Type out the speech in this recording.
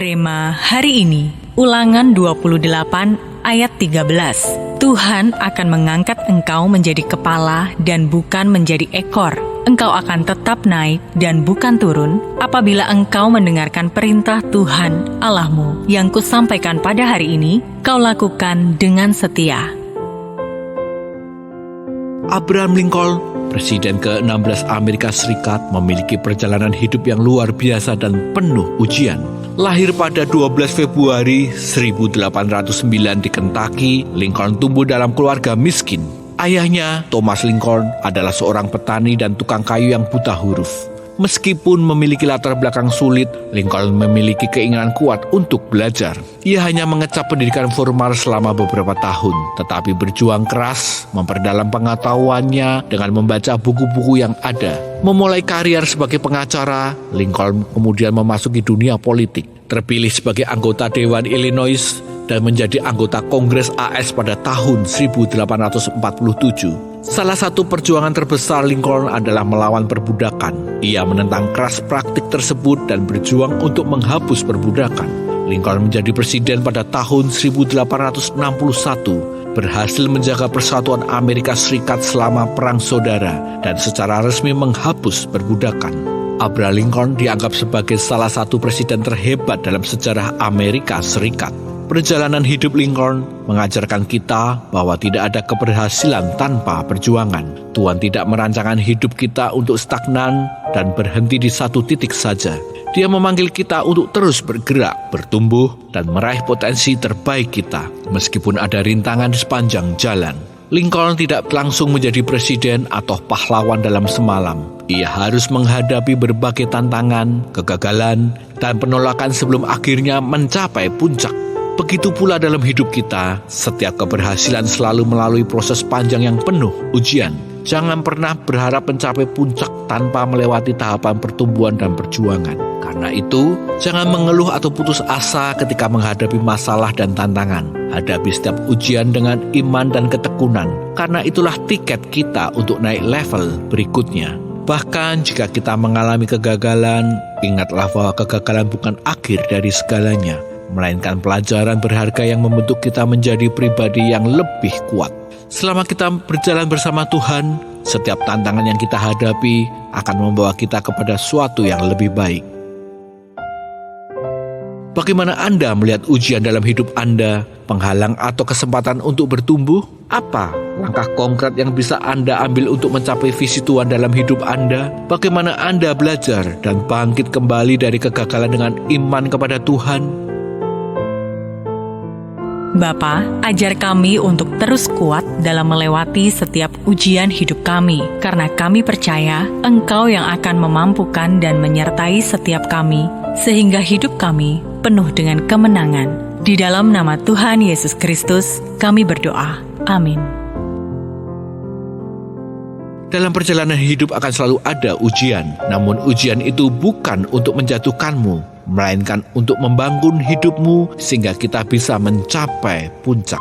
Rema hari ini, Ulangan 28 ayat 13. Tuhan akan mengangkat engkau menjadi kepala dan bukan menjadi ekor. Engkau akan tetap naik dan bukan turun apabila engkau mendengarkan perintah Tuhan Allahmu yang kusampaikan pada hari ini, kau lakukan dengan setia. Abraham Lincoln, Presiden ke-16 Amerika Serikat, memiliki perjalanan hidup yang luar biasa dan penuh ujian. Lahir pada 12 Februari 1809 di Kentucky, Lincoln tumbuh dalam keluarga miskin. Ayahnya, Thomas Lincoln, adalah seorang petani dan tukang kayu yang buta huruf. Meskipun memiliki latar belakang sulit, Lincoln memiliki keinginan kuat untuk belajar. Ia hanya mengecap pendidikan formal selama beberapa tahun, tetapi berjuang keras, memperdalam pengetahuannya dengan membaca buku-buku yang ada. Memulai karier sebagai pengacara, Lincoln kemudian memasuki dunia politik. Terpilih sebagai anggota Dewan Illinois dan menjadi anggota Kongres AS pada tahun 1847. Salah satu perjuangan terbesar Lincoln adalah melawan perbudakan. Ia menentang keras praktik tersebut dan berjuang untuk menghapus perbudakan. Lincoln menjadi presiden pada tahun 1861, berhasil menjaga persatuan Amerika Serikat selama Perang Saudara dan secara resmi menghapus perbudakan. Abraham Lincoln dianggap sebagai salah satu presiden terhebat dalam sejarah Amerika Serikat. Perjalanan hidup Lincoln mengajarkan kita bahwa tidak ada keberhasilan tanpa perjuangan. Tuhan tidak merancangkan hidup kita untuk stagnan dan berhenti di satu titik saja. Dia memanggil kita untuk terus bergerak, bertumbuh, dan meraih potensi terbaik kita, meskipun ada rintangan di sepanjang jalan. Lincoln tidak langsung menjadi presiden atau pahlawan dalam semalam. Ia harus menghadapi berbagai tantangan, kegagalan, dan penolakan sebelum akhirnya mencapai puncak. Begitu pula dalam hidup kita, setiap keberhasilan selalu melalui proses panjang yang penuh ujian. Jangan pernah berharap mencapai puncak tanpa melewati tahapan pertumbuhan dan perjuangan. Karena itu, jangan mengeluh atau putus asa ketika menghadapi masalah dan tantangan. Hadapi setiap ujian dengan iman dan ketekunan, karena itulah tiket kita untuk naik level berikutnya. Bahkan jika kita mengalami kegagalan, ingatlah bahwa kegagalan bukan akhir dari segalanya, melainkan pelajaran berharga yang membentuk kita menjadi pribadi yang lebih kuat. Selama kita berjalan bersama Tuhan, setiap tantangan yang kita hadapi akan membawa kita kepada suatu yang lebih baik. Bagaimana Anda melihat ujian dalam hidup Anda, penghalang atau kesempatan untuk bertumbuh? Apa langkah konkret yang bisa Anda ambil untuk mencapai visi Tuhan dalam hidup Anda? Bagaimana Anda belajar dan bangkit kembali dari kegagalan dengan iman kepada Tuhan? Bapa, ajar kami untuk terus kuat dalam melewati setiap ujian hidup kami, karena kami percaya Engkau yang akan memampukan dan menyertai setiap kami, sehingga hidup kami penuh dengan kemenangan. Di dalam nama Tuhan Yesus Kristus, kami berdoa. Amin. Dalam perjalanan hidup akan selalu ada ujian, namun ujian itu bukan untuk menjatuhkanmu, melainkan untuk membangun hidupmu sehingga kita bisa mencapai puncak.